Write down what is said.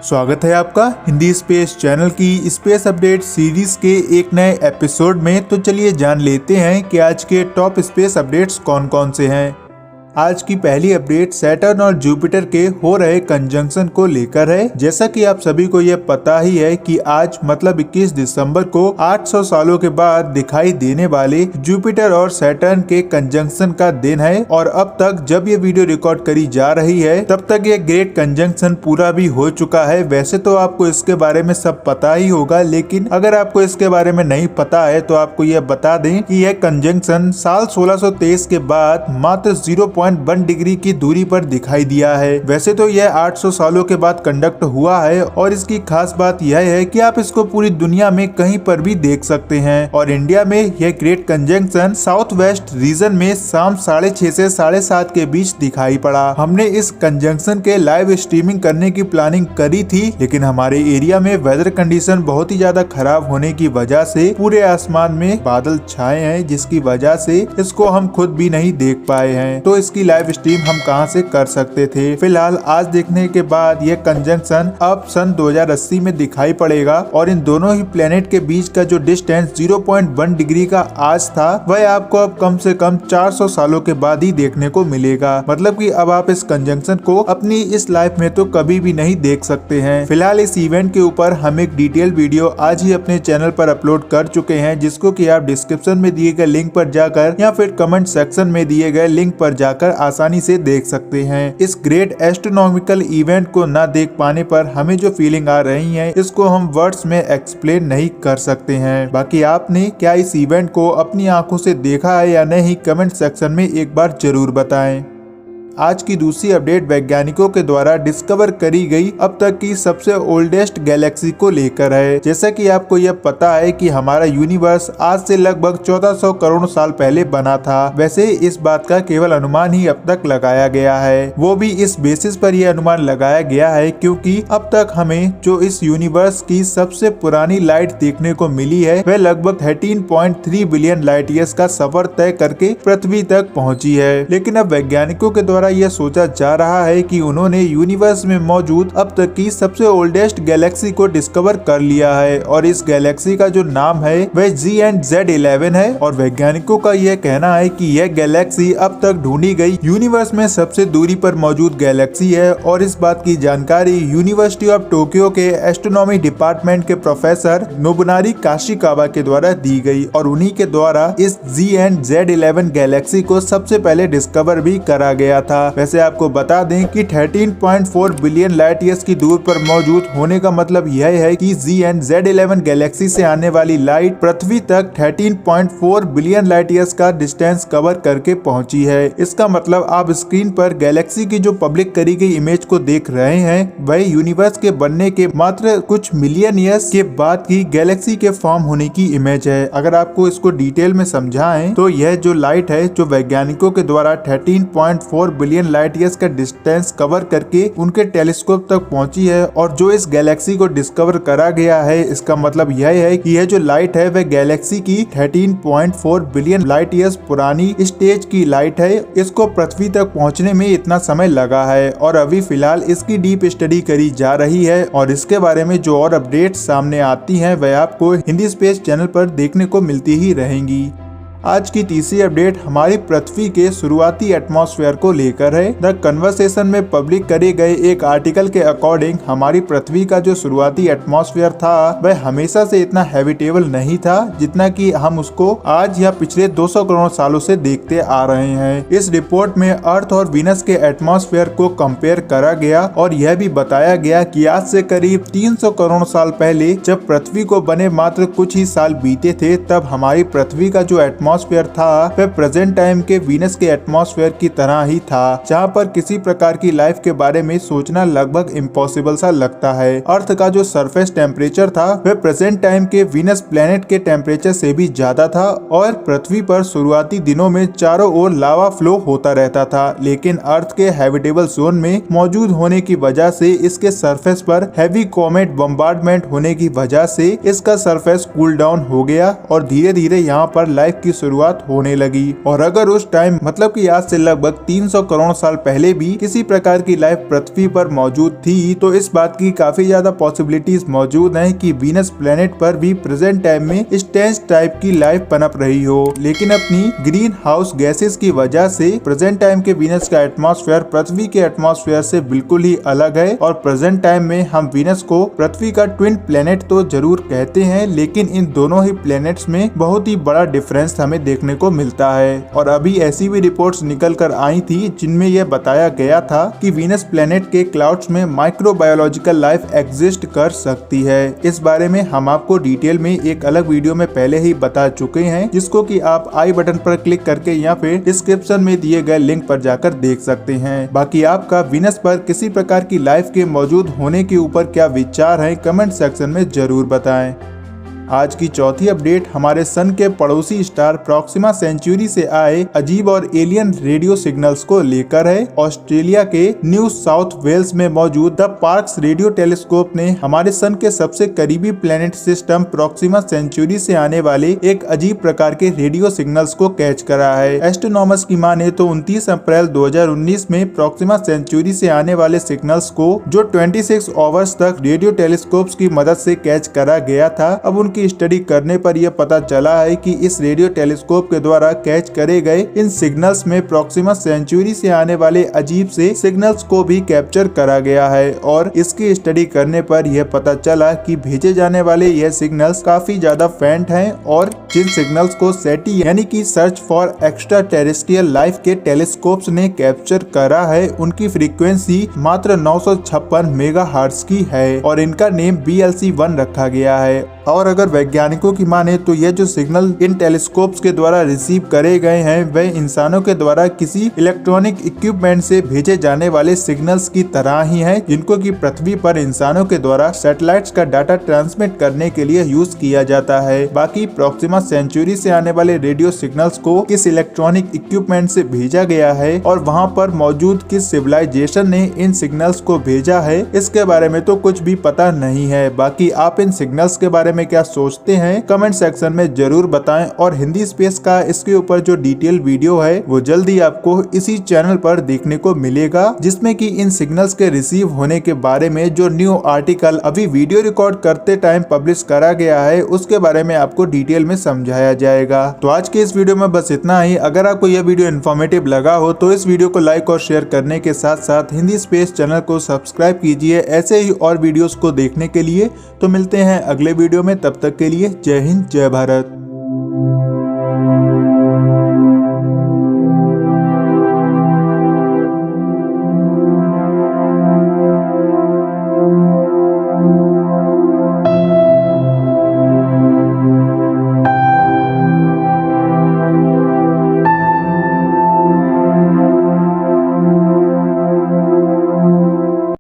स्वागत है आपका हिंदी स्पेस चैनल की स्पेस अपडेट सीरीज के एक नए एपिसोड में। तो चलिए जान लेते हैं कि आज के टॉप स्पेस अपडेट्स कौन कौन से हैं। आज की पहली अपडेट सैटर्न और जुपिटर के हो रहे कंजंक्शन को लेकर है। जैसा कि आप सभी को यह पता ही है कि आज मतलब 21 दिसंबर को 800 सालों के बाद दिखाई देने वाले जुपिटर और सैटर्न के कंजंक्शन का दिन है। और अब तक जब ये वीडियो रिकॉर्ड करी जा रही है तब तक ये ग्रेट कंजंक्शन पूरा भी हो चुका है। वैसे तो आपको इसके बारे में सब पता ही होगा, लेकिन अगर आपको इसके बारे में नहीं पता है तो आपको यह बता दें कि यह कंजंक्शन साल 1623 के बाद मात्र 0.1 डिग्री की दूरी पर दिखाई दिया है। वैसे तो यह 800 सालों के बाद कंडक्ट हुआ है और इसकी खास बात यह है कि आप इसको पूरी दुनिया में कहीं पर भी देख सकते हैं। और इंडिया में यह great conjunction south west region में शाम 6:30 से 7:30 के बीच दिखाई पड़ा। हमने इस कंजंक्शन के लाइव स्ट्रीमिंग करने की प्लानिंग करी थी, लेकिन हमारे एरिया में वेदर कंडीशन बहुत ही ज्यादा खराब होने की वजह से पूरे आसमान में बादल छाए हैं, जिसकी वजह से इसको हम खुद भी नहीं देख पाए हैं। तो इसकी लाइव स्ट्रीम हम कहां से कर सकते थे। फिलहाल आज देखने के बाद यह कंजंक्शन अब सन 2080 में दिखाई पड़ेगा और इन दोनों ही प्लेनेट के बीच का जो डिस्टेंस 0.1 डिग्री का आज था वह आपको अब कम से कम 400 सालों के बाद ही देखने को मिलेगा। मतलब कि अब आप इस कंजंक्शन को अपनी इस लाइफ में तो कभी भी नहीं देख सकते हैं। फिलहाल इस इवेंट के ऊपर हम एक डिटेल वीडियो आज ही अपने चैनल पर अपलोड कर चुके हैं, जिसको कि आप डिस्क्रिप्शन में दिए गए लिंक पर जाकर या फिर कमेंट सेक्शन में दिए गए लिंक पर जाकर आसानी से देख सकते हैं। इस ग्रेट एस्ट्रोनॉमिकल इवेंट को ना देख पाने पर हमें जो फीलिंग आ रही है इसको हम वर्ड्स में एक्सप्लेन नहीं कर सकते हैं। बाकी आपने क्या इस इवेंट को अपनी आंखों से देखा है या नहीं, कमेंट सेक्शन में एक बार जरूर बताएं। आज की दूसरी अपडेट वैज्ञानिकों के द्वारा डिस्कवर करी गई अब तक की सबसे ओल्डेस्ट गैलेक्सी को लेकर है। जैसा कि आपको यह पता है कि हमारा यूनिवर्स आज से लगभग 1400 करोड़ साल पहले बना था। वैसे इस बात का केवल अनुमान ही अब तक लगाया गया है, वो भी इस बेसिस पर यह अनुमान लगाया गया है क्योंकि अब तक हमें जो इस यूनिवर्स की सबसे पुरानी लाइट देखने को मिली है वह लगभग 13.3 बिलियन लाइट ईयर्स का सफर तय करके पृथ्वी तक पहुंची है। लेकिन अब वैज्ञानिकों के द्वारा यह सोचा जा रहा है कि उन्होंने यूनिवर्स में मौजूद अब तक की सबसे ओल्डेस्ट गैलेक्सी को डिस्कवर कर लिया है और इस गैलेक्सी का जो नाम है वह GZ11 है। और वैज्ञानिकों का यह कहना है कि यह गैलेक्सी अब तक ढूंढी गई यूनिवर्स में सबसे दूरी पर मौजूद गैलेक्सी है। और इस बात की जानकारी यूनिवर्सिटी ऑफ टोक्यो के एस्ट्रोनॉमी डिपार्टमेंट के प्रोफेसर नोबुनारी काशिकावा के द्वारा दी गई और उन्हीं के द्वारा इस GZ11 गैलेक्सी को सबसे पहले डिस्कवर भी करा गया था। वैसे आपको बता दें कि 13.4 बिलियन लाइट ईयर्स की दूर पर मौजूद होने का मतलब यह है कि GZ11 गैलेक्सी से आने वाली लाइट पृथ्वी तक 13.4 बिलियन लाइट ईयर्स का डिस्टेंस कवर करके पहुंची है। इसका मतलब आप स्क्रीन पर गैलेक्सी की जो पब्लिक करी गई इमेज को देख रहे हैं वह यूनिवर्स के बनने के मात्र कुछ मिलियन ईयर्स के बाद की गैलेक्सी के फॉर्म होने की इमेज है। अगर आपको इसको डिटेल में समझाएं तो यह जो लाइट है जो वैज्ञानिकों के द्वारा 13.4 बिलियन लाइट ईयर्स का डिस्टेंस कवर करके उनके टेलीस्कोप तक पहुंची है और जो इस गैलेक्सी को डिस्कवर करा गया है इसका मतलब यह है कि यह जो लाइट है वह गैलेक्सी की 13.4 बिलियन लाइट ईयर्स पुरानी स्टेज की लाइट है। इसको पृथ्वी तक पहुंचने में इतना समय लगा है और अभी फिलहाल इसकी डीप स्टडी करी जा रही है और इसके बारे में जो और अपडेट सामने आती है वह आपको हिंदी स्पेस चैनल पर देखने को मिलती ही रहेंगी। आज की तीसरी अपडेट हमारी पृथ्वी के शुरुआती एटमॉस्फेयर को लेकर है। द कन्वर्सेशन में पब्लिक करे गए एक आर्टिकल के अकॉर्डिंग हमारी पृथ्वी का जो शुरुआती एटमॉस्फेयर था वह हमेशा से इतना हैबिटेबल नहीं था जितना कि हम उसको आज या पिछले 200 करोड़ सालों से देखते आ रहे हैं। इस रिपोर्ट में अर्थ और वीनस के एटमॉस्फेयर को कंपेयर करा गया और यह भी बताया गया कि आज से करीब 300 करोड़ साल पहले जब पृथ्वी को बने मात्र कुछ ही साल बीते थे तब हमारी पृथ्वी का जो एटमॉस्फेयर था वह प्रेजेंट टाइम के वीनस के एटमॉस्फेयर की तरह ही था, जहां पर किसी प्रकार की लाइफ के बारे में सोचना लगभग इम्पॉसिबल सा लगता है। अर्थ का जो सरफेस टेम्परेचर था वह प्रेजेंट टाइम के वीनस प्लेनेट के टेम्परेचर से भी ज्यादा था और पृथ्वी पर शुरुआती दिनों में चारों ओर लावा फ्लो होता रहता था। लेकिन अर्थ के हैबिटेबल जोन में मौजूद होने की वजह से इसके सरफेस पर हैवी कॉमेट बम्बार्डमेंट होने की वजह से इसका सरफेस कूल डाउन हो गया और धीरे धीरे यहाँ पर लाइफ की शुरुआत होने लगी। और अगर उस टाइम मतलब कि आज से लगभग 300 करोड़ साल पहले भी किसी प्रकार की लाइफ पृथ्वी पर मौजूद थी तो इस बात की काफी ज्यादा पॉसिबिलिटीज मौजूद हैं कि वीनस प्लेनेट पर भी प्रेजेंट टाइम में स्टेंस टाइप की लाइफ पनप रही हो। लेकिन अपनी ग्रीन हाउस गैसेस की वजह से प्रेजेंट टाइम के वीनस का एटमॉस्फेयर पृथ्वी के एटमॉस्फेयर से बिल्कुल ही अलग है और प्रेजेंट टाइम में हम वीनस को पृथ्वी का ट्विन प्लेनेट तो जरूर कहते हैं, लेकिन इन दोनों ही प्लेनेट्स में बहुत ही बड़ा डिफरेंस हमें देखने को मिलता है। और अभी ऐसी भी रिपोर्ट्स निकल कर आई थी जिनमें यह बताया गया था कि वीनस प्लेनेट के क्लाउड्स में माइक्रोबायोलॉजिकल लाइफ एग्जिस्ट कर सकती है। इस बारे में हम आपको डिटेल में एक अलग वीडियो में पहले ही बता चुके हैं, जिसको कि आप आई बटन पर क्लिक करके या फिर डिस्क्रिप्शन में दिए गए लिंक पर जाकर देख सकते हैं। बाकी आपका वीनस पर किसी प्रकार की लाइफ के मौजूद होने के ऊपर क्या विचार है कमेंट सेक्शन में जरूर बताएं। आज की चौथी अपडेट हमारे सन के पड़ोसी स्टार प्रॉक्सिमा सेंचुरी से आए अजीब और एलियन रेडियो सिग्नल्स को लेकर है। ऑस्ट्रेलिया के न्यू साउथ वेल्स में मौजूद द पार्क्स रेडियो टेलीस्कोप ने हमारे सन के सबसे करीबी प्लेनेट सिस्टम प्रॉक्सिमा सेंचुरी से आने वाले एक अजीब प्रकार के रेडियो सिग्नल्स को कैच करा है। एस्ट्रोनॉमर्स की माने तो 29 अप्रैल 2019 में प्रॉक्सिमा सेंचुरी से आने वाले सिग्नल्स को जो 26 आवर्स तक रेडियो टेलीस्कोप्स की मदद से कैच करा गया था, अब उनकी स्टडी करने पर यह पता चला है कि इस रेडियो टेलीस्कोप के द्वारा कैच करे गए इन सिग्नल्स में प्रॉक्सिमा सेंचुरी से आने वाले अजीब से सिग्नल्स को भी कैप्चर करा गया है। और इसकी स्टडी करने पर यह पता चला कि भेजे जाने वाले यह सिग्नल्स काफी ज्यादा फेंट हैं और जिन सिग्नल्स को सेटी यानी कि search for extra terrestrial life के टेलीस्कोप्स ने कैप्चर करा है उनकी फ्रीक्वेंसी मात्र 956 मेगाहर्ट्ज की है और इनका नेम BLC-1 रखा गया है। और अगर वैज्ञानिकों की माने तो ये जो सिग्नल इन टेलीस्कोप्स के द्वारा रिसीव करे गए हैं वे इंसानों के द्वारा किसी इलेक्ट्रॉनिक इक्विपमेंट से भेजे जाने वाले सिग्नल्स की तरह ही हैं, जिनको कि पृथ्वी पर इंसानों के द्वारा सैटेलाइट्स का डाटा ट्रांसमिट करने के लिए यूज किया जाता है। बाकी प्रॉक्सिमा सेंचुरी से आने वाले रेडियो सिग्नल्स को किस इलेक्ट्रॉनिक इक्विपमेंट से भेजा गया है और वहाँ पर मौजूद किस सिविलाइजेशन ने इन सिग्नल्स को भेजा है, इसके बारे में तो कुछ भी पता नहीं है। बाकी आप इन सिग्नल्स के बारे में क्या सोचते हैं कमेंट सेक्शन में जरूर बताएं। और हिंदी स्पेस का इसके ऊपर जो डिटेल वीडियो है वो जल्दी आपको इसी चैनल पर देखने को मिलेगा, जिसमें कि इन सिग्नल्स के रिसीव होने के बारे में जो न्यू आर्टिकल अभी वीडियो रिकॉर्ड करते टाइम पब्लिश करा गया है उसके बारे में आपको डिटेल में समझाया जाएगा। तो आज के इस वीडियो में बस इतना ही। अगर आपको यह वीडियो इन्फॉर्मेटिव लगा हो तो इस वीडियो को लाइक और शेयर करने के साथ साथ हिंदी स्पेस चैनल को सब्सक्राइब कीजिए ऐसे ही और वीडियोस को देखने के लिए। तो मिलते हैं अगले वीडियो में, तब तक के लिए जय हिंद जय भारत।